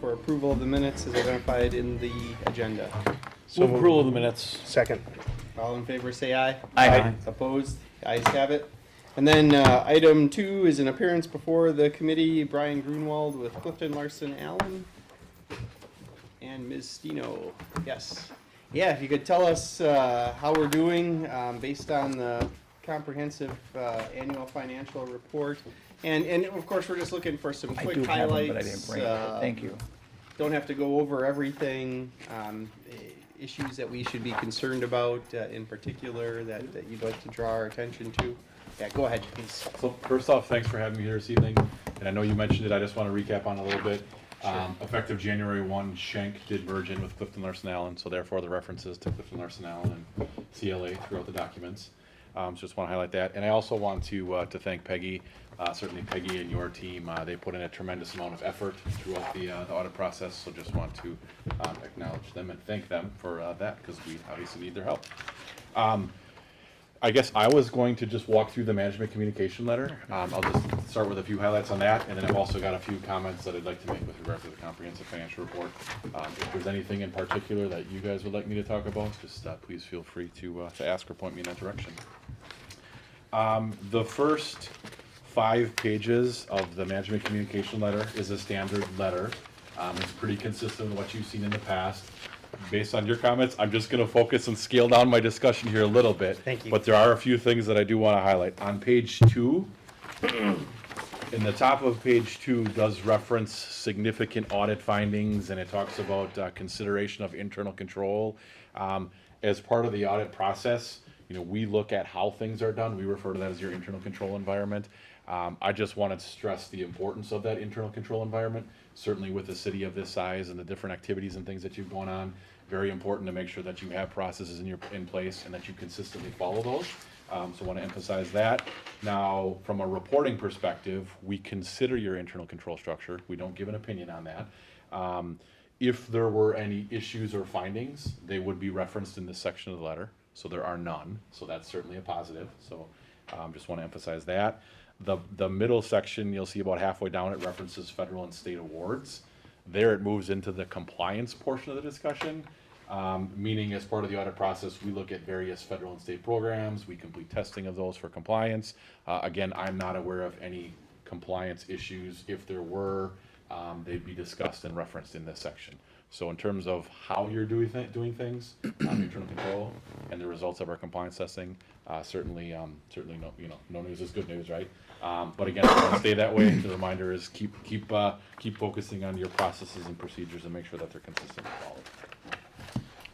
for approval of the minutes as identified in the agenda. So approval of the minutes. Second. All in favor, say aye. Aye. Opposed? Ayes have it. And then item 2 is an appearance before the committee, Brian Grunwald with Clifton Larson Allen and Ms. Stino. Yes. Yeah, if you could tell us how we're doing based on the comprehensive annual financial report. And of course, we're just looking for some I quick do have highlights. them, but I didn't bring it. Thank you. Don't have to go over everything. Issues that we should be concerned about in particular that you'd like to draw our attention to. Yeah, go ahead, please. So first off, thanks for having me here this evening. And I know you mentioned it, I just want to recap on it a little bit. Effective January 1, Schenck did merge in with Clifton Larson Allen, so therefore the references to Clifton Larson Allen and CLA throughout the documents. So just want to highlight that. And I also want to thank Peggy, certainly Peggy and your team. They put in a tremendous amount of effort throughout the audit process, so just want to acknowledge them and thank them for that, because we obviously need their help. I guess I was going to just walk through the management communication letter. I'll just start with a few highlights on that, and then I've also got a few comments that I'd like to make with regard to the comprehensive financial report. If there's anything in particular that you guys would like me to talk about, just please feel free to ask or point me in that direction. The first 5 pages of the management communication letter is a standard letter. It's pretty consistent with what you've seen in the past. Based on your comments, I'm just going to focus and scale down my discussion here a little bit. Thank you. But there are a few things that I do want to highlight. On page 2, in the top of page 2 does reference significant audit findings, and it talks about consideration of internal control. As part of the audit process, we look at how things are done. We refer to that as your internal control environment. I just wanted to stress the importance of that internal control environment. Certainly with a city of this size and the different activities and things that you've going on, very important to make sure that you have processes in place and that you consistently follow those. So I want to emphasize that. Now, from a reporting perspective, we consider your internal control structure. We don't give an opinion on that. If there were any issues or findings, they would be referenced in this section of the letter. So there are none. So that's certainly a positive. So just want to emphasize that. The middle section, you'll see about halfway down, it references federal and state awards. There it moves into the compliance portion of the discussion, meaning as part of the audit process, we look at various federal and state programs. We complete testing of those for compliance. Again, I'm not aware of any compliance issues. If there were, they'd be discussed and referenced in this section. So in terms of how you're doing things, internal control, and the results of our compliance testing, certainly no news is good news, right? But again, I want to stay that way. The reminder is keep focusing on your processes and procedures and make sure that they're consistently followed.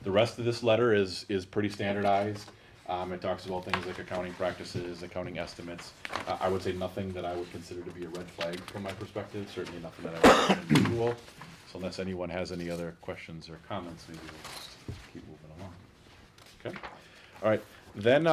The rest of this letter is pretty standardized. It talks about things like accounting practices, accounting estimates. I would say nothing that I would consider to be a red flag from my perspective. Certainly nothing that I would consider unusual. So unless anyone has any other questions or comments, maybe we'll just keep moving along. Okay. All right. Then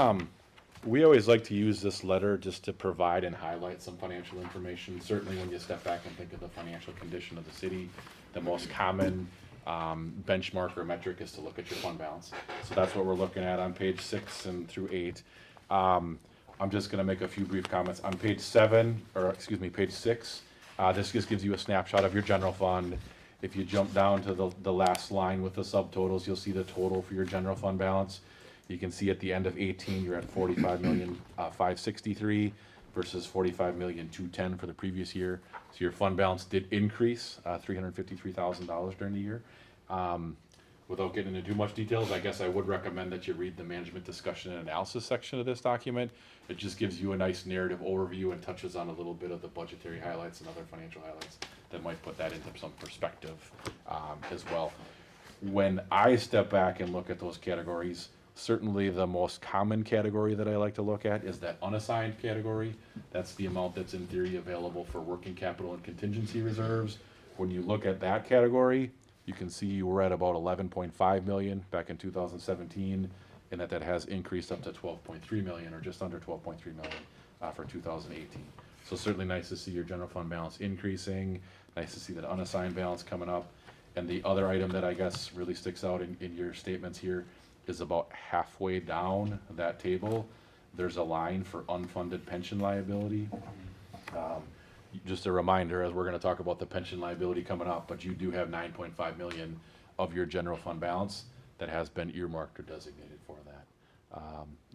we always like to use this letter just to provide and highlight some financial information. Certainly when you step back and think of the financial condition of the city, the most common benchmark or metric is to look at your fund balance. So that's what we're looking at on page 6 and through 8. I'm just going to make a few brief comments. On page 6, this just gives you a snapshot of your general fund. If you jump down to the last line with the subtotals, you'll see the total for your general fund balance. You can see at the end of 18, you're at 45,563 versus 45,210 for the previous year. So your fund balance did increase $353,000 during the year. Without getting into too much details, I guess I would recommend that you read the management discussion and analysis section of this document. It just gives you a nice narrative overview and touches on a little bit of the budgetary highlights and other financial highlights that might put that into some perspective as well. When I step back and look at those categories, certainly the most common category that I like to look at is that unassigned category. That's the amount that's in theory available for working capital and contingency reserves. When you look at that category, you can see you were at about 11.5 million back in 2017, and that has increased up to 12.3 million, or just under 12.3 million for 2018. So certainly nice to see your general fund balance increasing. Nice to see that unassigned balance coming up. And the other item that I guess really sticks out in your statements here is about halfway down that table, there's a line for unfunded pension liability. just a reminder, as we're gonna talk about the pension liability coming up, but you do have 9.5 million of your general fund balance that has been earmarked or designated for that.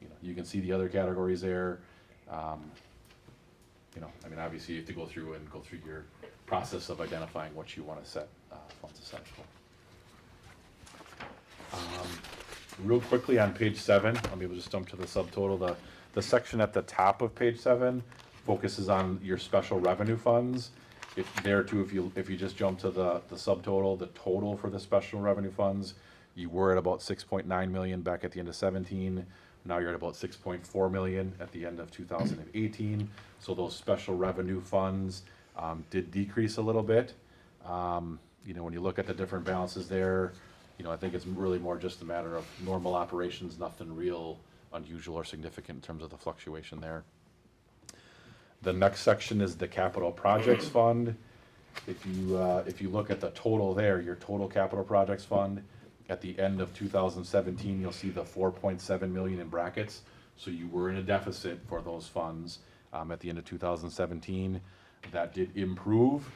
You know, you can see the other categories there. You know, I mean, obviously you have to go through your process of identifying what you wanna set, funds aside for. Real quickly on page 7, let me just jump to the subtotal. The section at the top of page 7 focuses on your special revenue funds. If you just jump to the subtotal, the total for the special revenue funds, you were at about 6.9 million back at the end of 17. Now you're at about 6.4 million at the end of 2018. So those special revenue funds did decrease a little bit. You know, when you look at the different balances there, you know, I think it's really more just a matter of normal operations, nothing real unusual or significant in terms of the fluctuation there. The next section is the capital projects fund. If you look at the total there, your total capital projects fund, at the end of 2017, you'll see the 4.7 million in brackets. So you were in a deficit for those funds at the end of 2017. That did improve,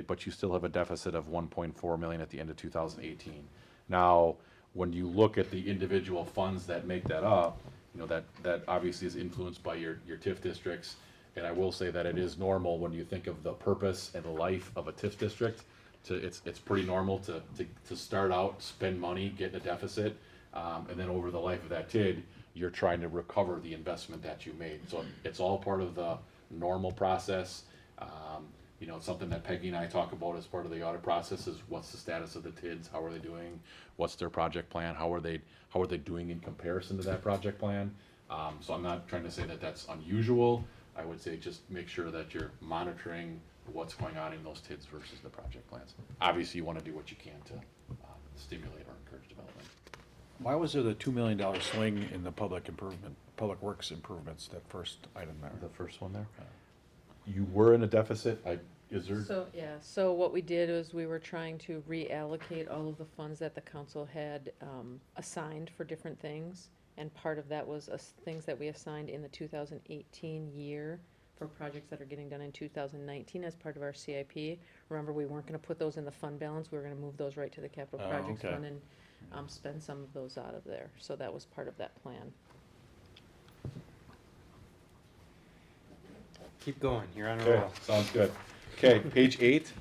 but you still have a deficit of 1.4 million at the end of 2018. Now, when you look at the individual funds that make that up, you know, that obviously is influenced by your TIF districts. And I will say that it is normal when you think of the purpose and the life of a TIF district. It's pretty normal to start out, spend money, get in a deficit, and then over the life of that TID, you're trying to recover the investment that you made. So it's all part of the normal process. You know, something that Peggy and I talk about as part of the audit process is what's the status of the TIDs, how are they doing, what's their project plan, how are they doing in comparison to that project plan. So I'm not trying to say that that's unusual. I would say just make sure that you're monitoring what's going on in those TIDs versus the project plans. Obviously, you want to do what you can to stimulate or encourage development. Why was there the $2 million swing in the public works improvements, that first item there? The first one there? You were in a deficit, So what we did was we were trying to reallocate all of the funds that the council had assigned for different things. And part of that was things that we assigned in the 2018 year for projects that are getting done in 2019 as part of our CIP. Remember, we weren't gonna put those in the fund balance, we were gonna move those right to the capital projects okay. fund and spend some of those out of there. So that was part of that plan. Keep going, you're on a Okay, roll. sounds good. Okay, page 8.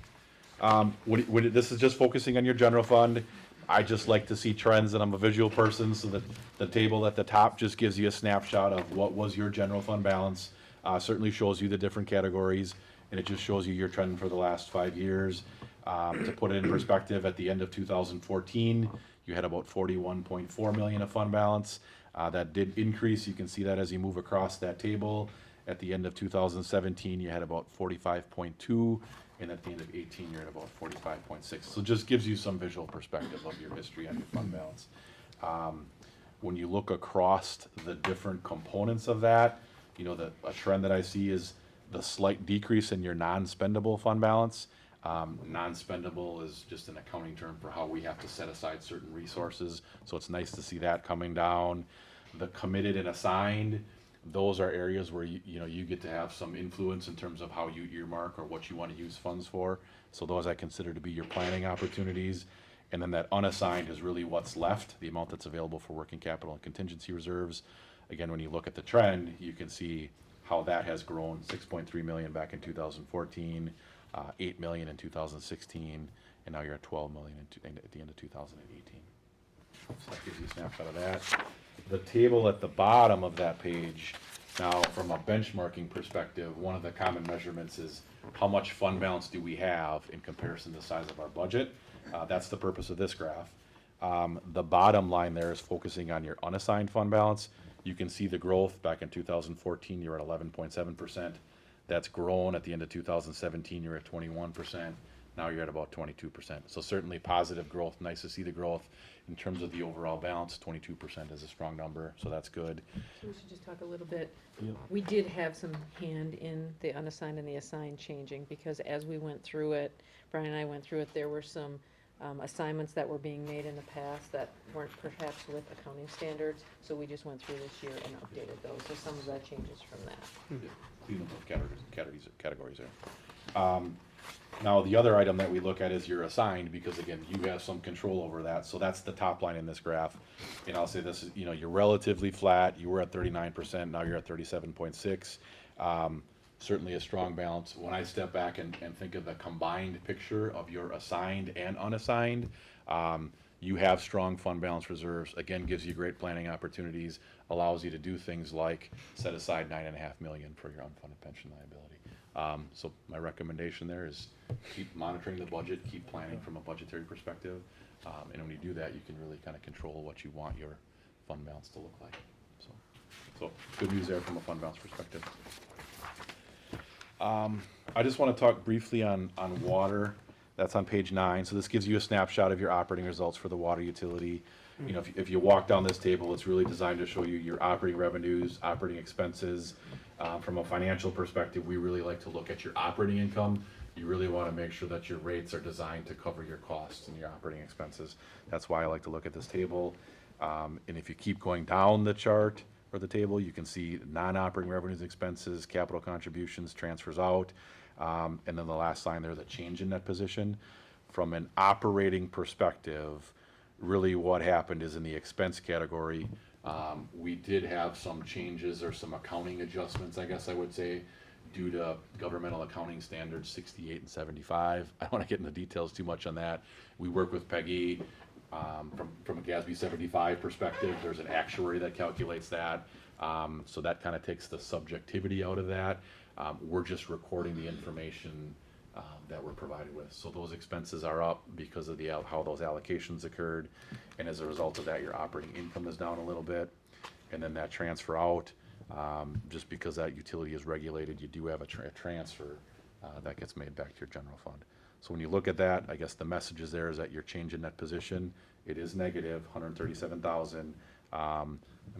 This is just focusing on your general fund. I just like to see trends, and I'm a visual person, so that the table at the top just gives you a snapshot of what was your general fund balance. Certainly shows you the different categories, and it just shows you your trend for the last 5 years. To put it in perspective, at the end of 2014, you had about 41.4 million of fund balance. That did increase. You can see that as you move across that table. At the end of 2017, you had about 45.2, and at the end of 18, you're at about 45.6. So it just gives you some visual perspective of your history on your fund balance. When you look across the different components of that, you know, a trend that I see is the slight decrease in your non-spendable fund balance. Non-spendable is just an accounting term for how we have to set aside certain resources. So it's nice to see that coming down. The committed and assigned, those are areas where you get to have some influence in terms of how you earmark or what you want to use funds for. So those I consider to be your planning opportunities. And then that unassigned is really what's left, the amount that's available for working capital and contingency reserves. Again, when you look at the trend, you can see how that has grown. 6.3 million back in 2014, 8 million in 2016, and now you're at 12 million at the end of 2018. So that gives you a snapshot of that. The table at the bottom of that page, now from a benchmarking perspective, one of the common measurements is how much fund balance do we have in comparison to the size of our budget. That's the purpose of this graph. The bottom line there is focusing on your unassigned fund balance. You can see the growth back in 2014, you're at 11.7%. That's grown at the end of 2017, you're at 21%. Now you're at about 22%. So certainly positive growth, nice to see the growth. In terms of the overall balance, 22% is a strong number, so that's good. So we should just talk a little bit. We did have some hand in the unassigned and the assigned changing, because as we went through it, Brian and I went through it, there were some assignments that were being made in the past that weren't perhaps with accounting standards, so we just went through this year and updated those, so some of that changes from that. Clean up those categories there. Now, the other item that we look at is your assigned, because again, you have some control over that, so that's the top line in this graph. And I'll say this is, you know, you're relatively flat, you were at 39%, now you're at 37.6. Certainly a strong balance. When I step back and think of the combined picture of your assigned and unassigned, you have strong fund balance reserves, again, gives you great planning opportunities, allows you to do things like set aside $9.5 million for your unfunded pension liability. So my recommendation there is keep monitoring the budget, keep planning from a budgetary perspective. And when you do that, you can really kind of control what you want your fund balance to look like. So good news there from a fund balance perspective. I just want to talk briefly on water. That's on page 9. So this gives you a snapshot of your operating results for the water utility. You know, if you walk down this table, it's really designed to show you your operating revenues, operating expenses. From a financial perspective, we really like to look at your operating income. You really want to make sure that your rates are designed to cover your costs and your operating expenses. That's why I like to look at this table. And if you keep going down the chart or the table, you can see non-operating revenues, expenses, capital contributions, transfers out. And then the last line there, the change in net position. From an operating perspective, really what happened is in the expense category, we did have some changes or some accounting adjustments, I guess I would say, due to governmental accounting standards 68 and 75. I don't want to get into details too much on that. We work with Peggy from a GASB 75 perspective. There's an actuary that calculates that. So that kind of takes the subjectivity out of that. We're just recording the information that we're provided with. So those expenses are up because of how those allocations occurred. And as a result of that, your operating income is down a little bit. And then that transfer out, just because that utility is regulated, you do have a transfer that gets made back to your general fund. So when you look at that, I guess the message is there is that your change in net position, it is negative, 137,000. I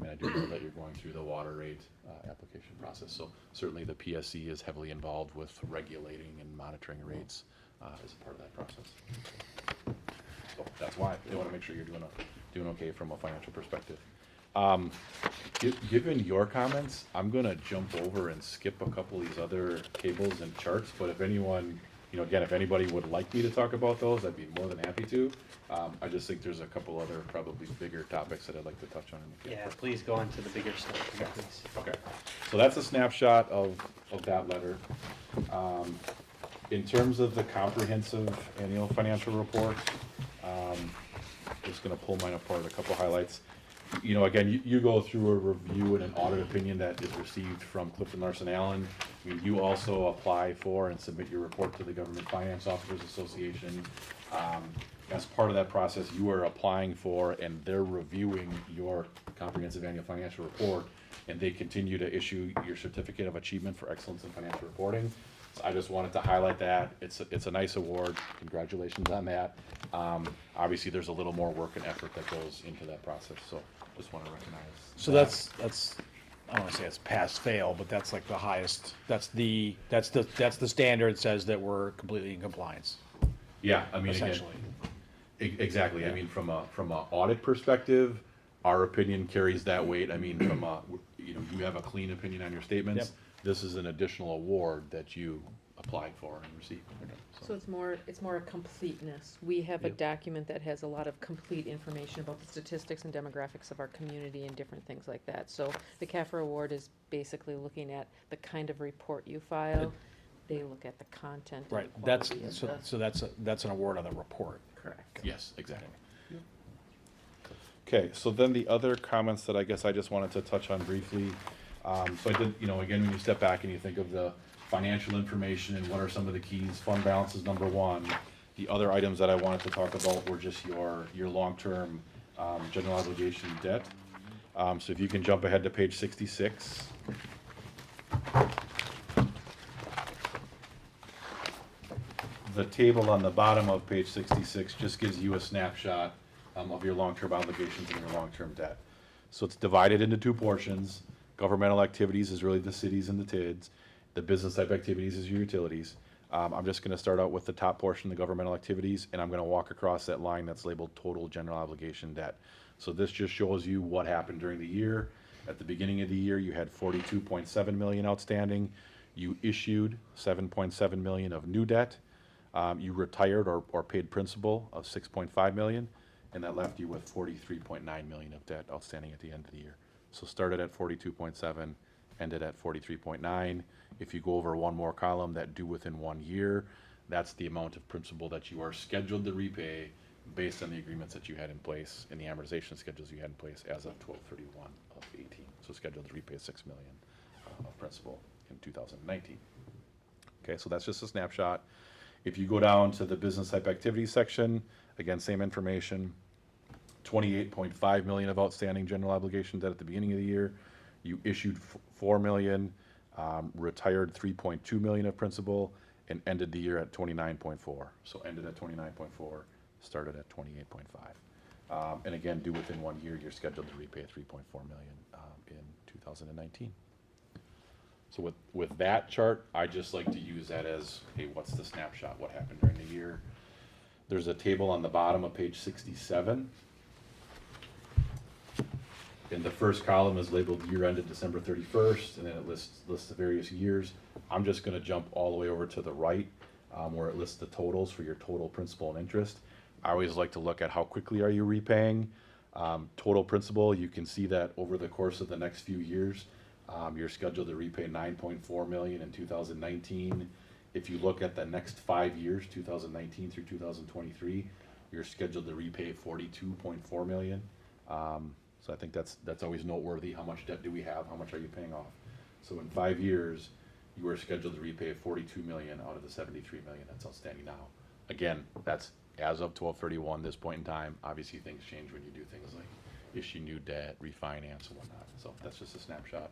mean, I do know that you're going through the water rate application process, so certainly the PSC is heavily involved with regulating and monitoring rates as a part of that process. So that's why they want to make sure you're doing okay from a financial perspective. Given your comments, I'm going to jump over and skip a couple of these other tables and charts, but if anyone, you know, again, if anybody would like me to talk about those, I'd be more than happy to. I just think there's a couple other probably bigger topics that I'd like to touch on in the Yeah, please go on to the bigger stuff, please. Okay, so that's a snapshot of that letter. In terms of the comprehensive annual financial report, just gonna pull mine apart, a couple highlights. You know, again, you go through a review and an audit opinion that is received from Clifton Larson Allen. I mean, you also apply for and submit your report to the Government Finance Officers Association. As part of that process, you are applying for and they're reviewing your comprehensive annual financial report, and they continue to issue your certificate of achievement for excellence in financial reporting. So I just wanted to highlight that. It's a nice award. Congratulations on that. Obviously, there's a little more work and effort that goes into that process, so just want to recognize. So that's I don't want to say it's pass fail, but that's like the highest. That's the standard says that we're completely in compliance. Yeah, I mean, again, Essentially. exactly. Yeah. I mean, from a audit perspective, our opinion carries that weight. I mean, from a, you know, you have a clean opinion on your statements. Yep. This is an additional award that you applied for and received. So it's more a completeness. We have a Yep. document that has a lot of complete information about the statistics and demographics of our community and different things like that. So the CAFR award is basically looking at the kind of report you file. They look at the content and Right. the That's quality of so that's an award on the report. correct. Yes, exactly. Okay, so then the other comments that I guess I just wanted to touch on briefly. So I did, you know, again, when you step back and you think of the financial information and what are some of the keys, fund balance is number one. The other items that I wanted to talk about were just your long-term general obligation debt. So if you can jump ahead to page 66. The table on the bottom of page 66 just gives you a snapshot of your long-term obligations and your long-term debt. So it's divided into two portions. Governmental activities is really the cities and the TIDs. The business type activities is your utilities. I'm just going to start out with the top portion, the governmental activities, and I'm going to walk across that line that's labeled total general obligation debt. So this just shows you what happened during the year. At the beginning of the year, you had 42.7 million outstanding. You issued 7.7 million of new debt. You retired or paid principal of 6.5 million, and that left you with 43.9 million of debt outstanding at the end of the year. So started at 42.7, ended at 43.9. If you go over one more column, that due within 1 year, that's the amount of principal that you are scheduled to repay based on the agreements that you had in place and the amortization schedules you had in place as of 12/31 of 18. So scheduled to repay 6 million of principal in 2019. Okay, so that's just a snapshot. If you go down to the business type activities section, again, same information. 28.5 million of outstanding general obligation debt at the beginning of the year. You issued 4 million, retired 3.2 million of principal, and ended the year at 29.4. So ended at 29.4, started at 28.5. And again, due within 1 year, you're scheduled to repay 3.4 million in 2019. So with that chart, I just like to use that as, hey, what's the snapshot? What happened during the year? There's a table on the bottom of page 67. And the first column is labeled year ended December 31st, and then it lists the various years. I'm just gonna jump all the way over to the right, where it lists the totals for your total principal and interest. I always like to look at how quickly are you repaying. Total principal, you can see that over the course of the next few years, you're scheduled to repay 9.4 million in 2019. If you look at the next 5 years, 2019 through 2023, you're scheduled to repay 42.4 million. So I think that's always noteworthy. How much debt do we have? How much are you paying off? So in 5 years, you are scheduled to repay 42 million out of the 73 million that's outstanding now. Again, that's as of 12/31, this point in time. Obviously, things change when you do things like issue new debt, refinance, and whatnot. So that's just a snapshot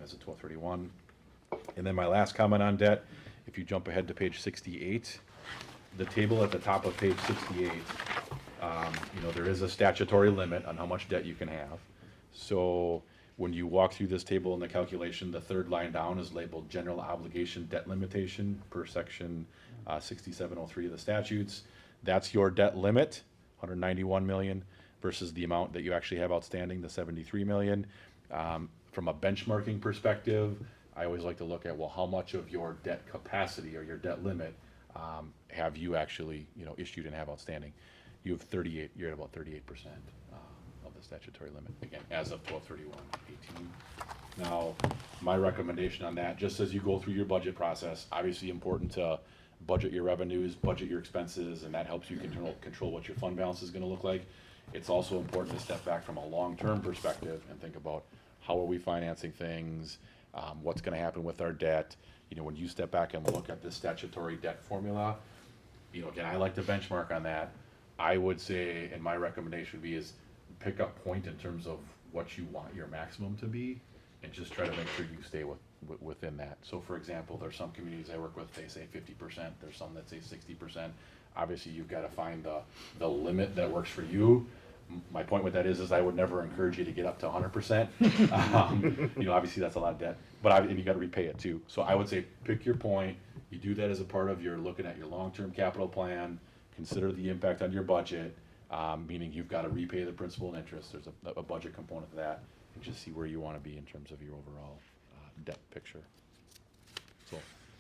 as of 12/31. And then my last comment on debt, if you jump ahead to page 68, the table at the top of page 68, there is a statutory limit on how much debt you can have. So when you walk through this table in the calculation, the third line down is labeled general obligation debt limitation per section 6703 of the statutes. That's your debt limit, 191 million, versus the amount that you actually have outstanding, the 73 million. From a benchmarking perspective, I always like to look at, well, how much of your debt capacity or your debt limit have you actually, issued and have outstanding? You have 38, you're at about 38% of the statutory limit, again, as of 12/31/18. Now, my recommendation on that, just as you go through your budget process, obviously important to budget your revenues, budget your expenses, and that helps you control what your fund balance is gonna look like. It's also important to step back from a long-term perspective and think about how are we financing things, what's gonna happen with our debt. When you step back and look at this statutory debt formula, again, I like to benchmark on that. I would say, and my recommendation would be, is pick a point in terms of what you want your maximum to be, and just try to make sure you stay within that. So for example, there's some communities I work with, they say 50%, there's some that say 60%. Obviously, you've gotta find the limit that works for you. My point with that is I would never encourage you to get up to 100%. Obviously that's a lot of debt, and you gotta repay it too. So I would say pick your point, you do that as a part of your looking at your long-term capital plan, consider the impact on your budget, meaning you've gotta repay the principal and interest, there's a budget component to that, and just see where you wanna be in terms of your overall debt picture. So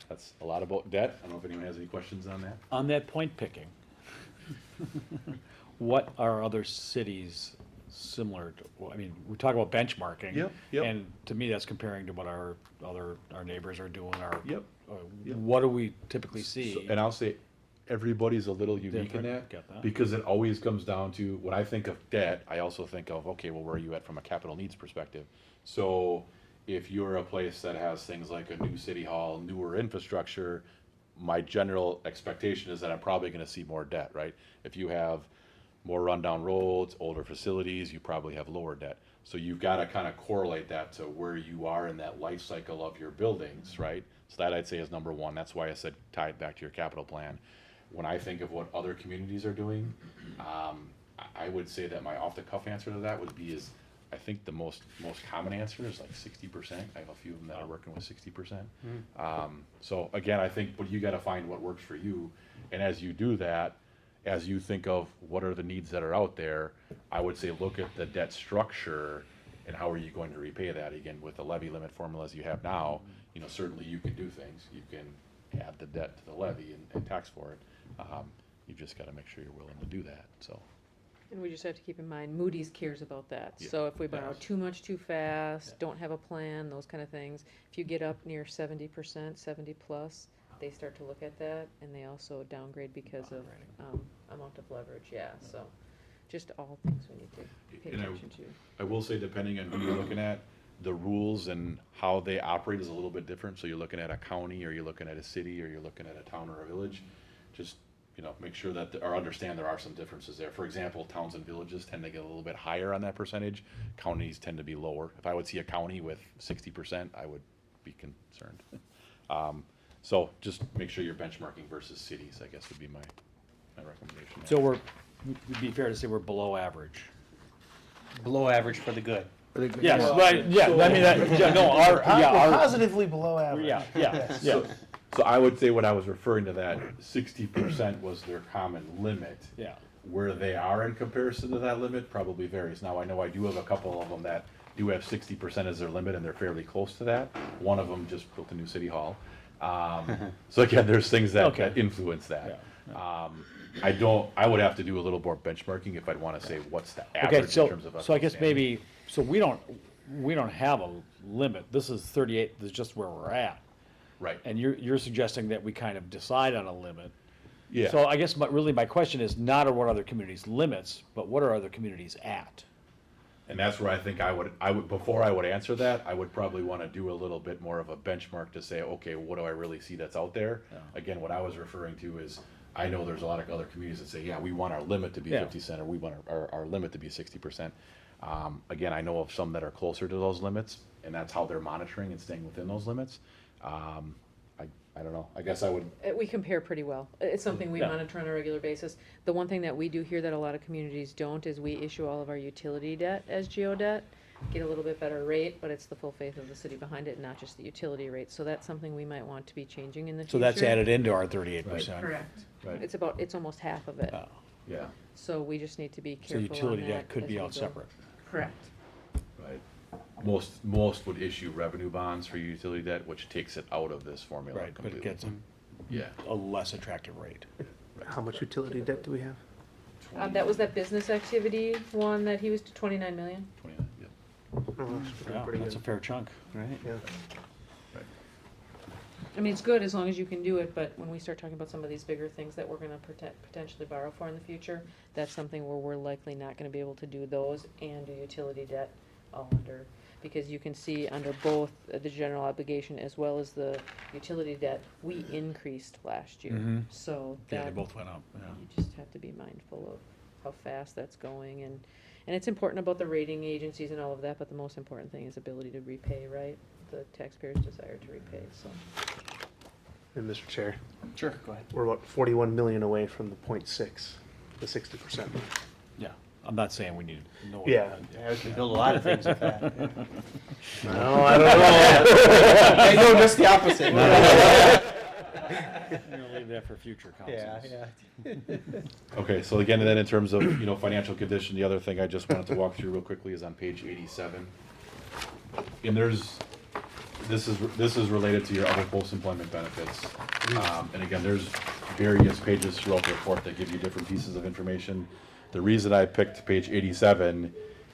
that's a lot about debt. I don't know if anyone has any questions on that. On that point picking, what are other cities similar to, well, I mean, we talk about benchmarking. Yep. And to me, that's comparing to what our neighbors are doing, Yep. What do we typically see? And I'll say, everybody's a little unique in Different, that, get that. because it always comes down to, when I think of debt, I also think of, okay, well, where are you at from a capital needs perspective? So if you're a place that has things like a new city hall, newer infrastructure, my general expectation is that I'm probably gonna see more debt, right? If you have more rundown roads, older facilities, you probably have lower debt. So you've gotta kinda correlate that to where you are in that life cycle of your buildings, right? So that I'd say is number one. That's why I said tie it back to your capital plan. When I think of what other communities are doing, I would say that my off-the-cuff answer to that would be is, I think the most common answer is like 60%. I have a few of them that are working with 60%. So again, I think, but you gotta find what works for you. And as you do that, as you think of what are the needs that are out there, I would say look at the debt structure and how are you going to repay that? Again, with the levy limit formulas you have now, you know, certainly you can do things. You can add the debt to the levy and tax for it. You've just gotta make sure you're willing to do that, so. And we just have to keep in mind, Moody's cares about that. Yeah, So if we borrow yes. too much too fast, Yeah. don't have a plan, those kind of things, if you get up near 70%, 70+, they start to look at that, and they also downgrade because of amount of leverage, yeah, so just all things we need to pay And attention to. I will say, depending on who you're looking at, the rules and how they operate is a little bit different. So you're looking at a county, or you're looking at a city, or you're looking at a town or a village. Just, you know, make sure that, or understand there are some differences there. For example, towns and villages tend to get a little bit higher on that percentage. Counties tend to be lower. If I would see a county with 60%, I would be concerned. So just make sure you're benchmarking versus cities, I guess would be my recommendation. So it'd be fair to say we're below average. Below average for the good. Yes, but, yeah, I mean, our, Positively below average. yeah. So I would say when I was referring to that, 60% was their common limit. Yeah. Where they are in comparison to that limit probably varies. Now, I know I do have a couple of them that do have 60% as their limit, and they're fairly close to that. One of them just built a new city hall. So again, there's things that, Okay. that influence that. Yeah. I would have to do a little more benchmarking if I'd want to say what's the Okay, average in so, terms of. so I guess outstanding. maybe, so we don't have a limit. This is 38, this is just where we're at. Right. And you're suggesting that we kind of decide on a limit. Yeah. So I guess really my question is not are what other communities' limits, but what are other communities at? And that's where I think I would, before I would answer that, I would probably want to do a little bit more of a benchmark to say, okay, what do I really see that's out there? Yeah. Again, what I was referring to is, I know there's a lot of other communities that say, yeah, we want our limit to be Yeah. 50%, or we want our limit to be 60%. Again, I know of some that are closer to those limits, and that's how they're monitoring and staying within those limits. I don't know, I guess I would, We compare pretty well. It's something we Yeah. monitor on a regular basis. The one thing that we do here that a lot of communities don't is we issue all of our utility debt as geodebt, get a little bit better rate, but it's the full faith of the city behind it, not just the utility rate. So that's something we might want to be changing in the future. So that's added into our 38%. Correct. right, It's almost half of it. Oh. yeah, So we just need to be So careful on utility that debt could as be we out go. separate. Correct. right. Most would issue revenue bonds for utility debt, which takes it out of this formula Right, but it completely. gets Yeah. a less attractive rate. How much utility debt do we have? That was that business activity one that he was to 29 million. 29, yeah. Oh, that's Yeah, pretty that's a good. fair chunk. Right, yeah. Right. I mean, it's good as long as you can do it, but when we start talking about some of these bigger things that we're gonna potentially borrow for in the future, that's something where we're likely not gonna be able to do those and do utility debt all under. Because you can see under both the general obligation as well as the utility debt, we increased last year. Mhm. So Yeah, they that, both went up, yeah. you just have to be mindful of how fast that's going, and it's important about the rating agencies and all of that, but the most important thing is ability to repay, right? The taxpayers' desire to repay, so. And Mr. Chair, Sure, go ahead. we're about 41 million away from the 0.6, the 60%. Yeah, I'm not saying we need to know. Yeah. Yeah, we can build a lot of things with that. No, I don't know. I know just the opposite. I'm gonna leave that for future councils. Okay, so again, then in terms of, you know, financial condition, the other thing I just wanted to walk through real quickly is on page 87. And this is related to your other post-employment benefits. And again, there's various pages throughout the report that give you different pieces of information. The reason I picked page 87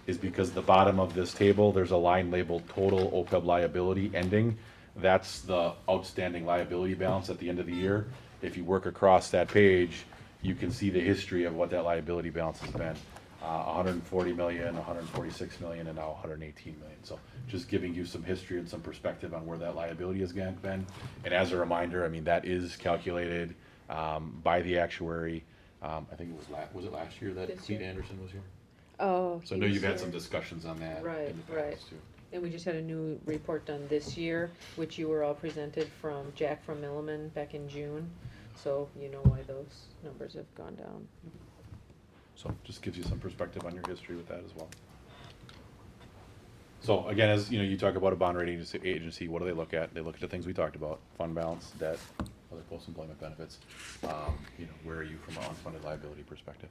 is because the bottom of this table, there's a line labeled total OPEB liability ending. That's the outstanding liability balance at the end of the year. If you work across that page, you can see the history of what that liability balance has been. 140 million, 146 million, and now 118 million. So just giving you some history and some perspective on where that liability has been. And as a reminder, I mean, that is calculated by the actuary. I think it was it last year that This Clete year. Anderson was here? Oh. So I know you've had some discussions on that Right, in the right. past too. And we just had a new report done this year, which you were all presented from Jack from Milliman back in June. So you know why those numbers have gone down. So just gives you some perspective on your history with that as well. So again, as you know, you talk about a bond rating agency, what do they look at? They look at the things we talked about: fund balance, debt, other post-employment benefits. You know, where are you from an unfunded liability perspective?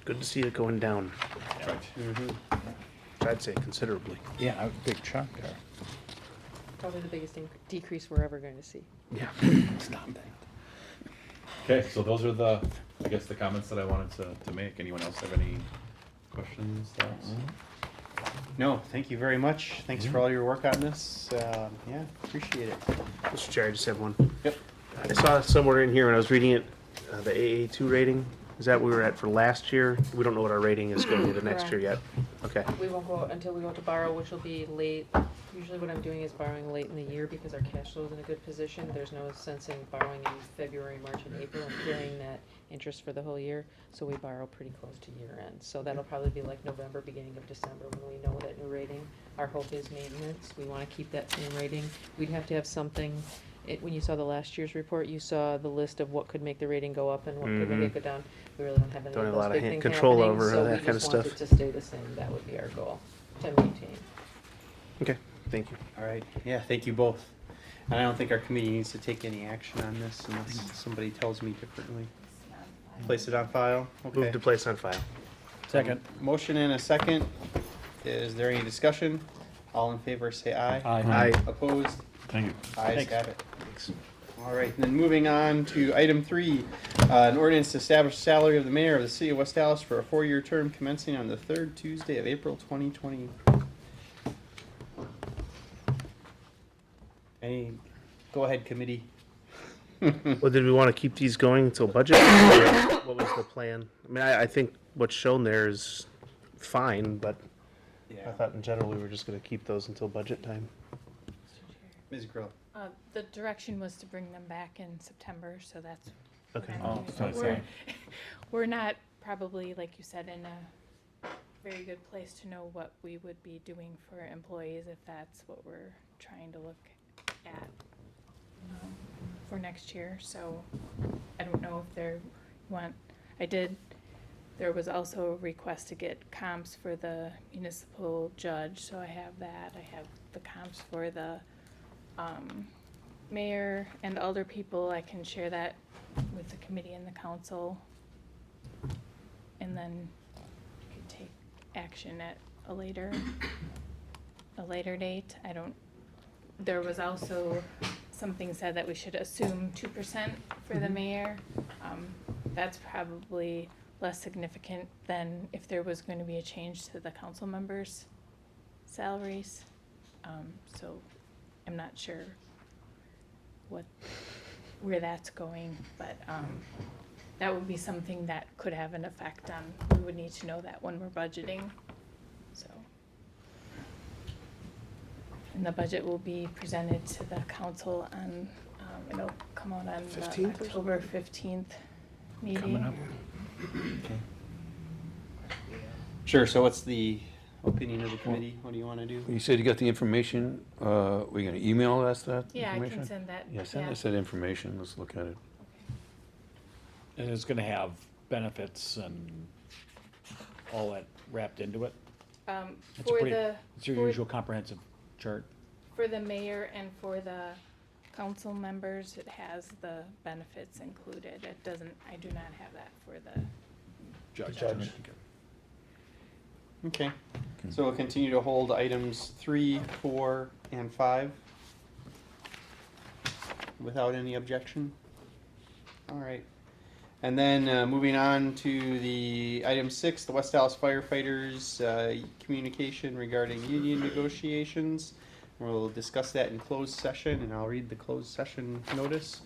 Good to see it going down. Right. I'd say considerably. Yeah, a big chunk there. Probably the biggest decrease we're ever going to see. Yeah. Okay, so those are the, I guess, the comments that I wanted to make. Anyone else have any questions, thoughts? No, thank you very much. Thanks for all your work on this. Yeah, appreciate it. Mr. Chair, I just have one. Yep. I saw somewhere in here when I was reading it, the AA2 rating. Is that what we were at for last year? We don't know what our rating is going into next year yet. Okay. We won't go until we go to borrow, which will be late. Usually what I'm doing is borrowing late in the year because our cash flow is in a good position. There's no sense in borrowing in February, March, and April and carrying that interest for the whole year. So we borrow pretty close to year end. So that'll probably be like November, beginning of December when we know that new rating. Our hope is maintenance. We want to keep that same rating. We'd have to have something. When you saw the last year's report, you saw the list of what could make the rating go up and what could make it go down. We really don't have any Don't of have a those lot of big hand things control happening, over so that we kind of just want stuff. it to stay the same. That would be our goal, to maintain. Okay, thank you. All right, yeah, thank you both. And I don't think our committee needs to take any action on this unless somebody tells me differently. Place it on file? Move Okay. to place on file. Second. Motion and a second. Is there any discussion? All in favor, say aye. Aye. Opposed? Thank you. Ayes Thanks. have it. All right, and then moving on to item 3, an ordinance to establish the salary of the mayor of the city of West Allis for a 4-year term commencing on the 3rd Tuesday of April 2020. Go ahead, committee. Well, did we want to keep these going until budget? Or what was the plan? I mean, I think what's shown there is fine, but I Yeah, thought in general we were just going to keep those until budget time. Ms. Grill. The direction was to bring them back in September, so that's what Okay. I'm Oh, doing. so it's We're- like- We're not probably, like you said, in a very good place to know what we would be doing for employees if that's what we're trying to look at for next year. So I don't know if there there was also a request to get comps for the municipal judge, so I have that. I have the comps for the mayor and other people. I can share that with the committee and the council. And then you could take action at a later date. There was also something said that we should assume 2% for the mayor. That's probably less significant than if there was going to be a change to the council members' salaries. So I'm not sure where that's going, but that would be something that could have an effect on, we would need to know that when we're budgeting, so. And the budget will be presented to the council on, it'll come out on the 15th or October 15th meeting. Coming up. Sure, so what's the opinion of the committee? What do you want to do? You said you got the information, we're gonna email us that Yeah, I information? can send that, Yeah, send us that information, let's look at it. And it's gonna have benefits and all that wrapped into it. It's For pretty- the, It's your for- usual comprehensive chart. for the mayor and for the council members, it has the benefits included. It doesn't, I do not have that for the Judge. Okay, so we'll continue to hold items 3, 4, and 5 without any objection. All right. And then moving on to the item 6, the West Allis firefighters communication regarding union negotiations. We'll discuss that in closed session, and I'll read the closed session notice.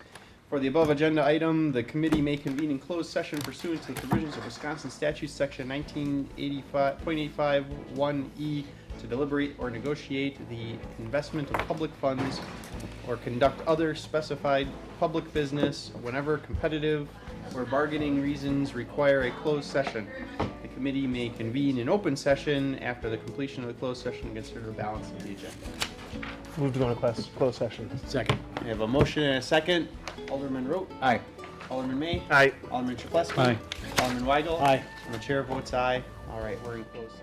For the above agenda item, the committee may convene in closed session pursuant to the provisions of Wisconsin Statute Section 1985.851E to deliberate or negotiate the investment of public funds or conduct other specified public business whenever competitive or bargaining reasons require a closed session. The committee may convene in open session after the completion of the closed session and consider the balance of the agenda. Move to go into closed session. Second. We have a motion and a second. Alderman Rote. Aye. Alderman May. Aye. Alderman Chaplesky. Aye. Alderman Weigel. Aye. And the chair votes aye. All right, we're in closed.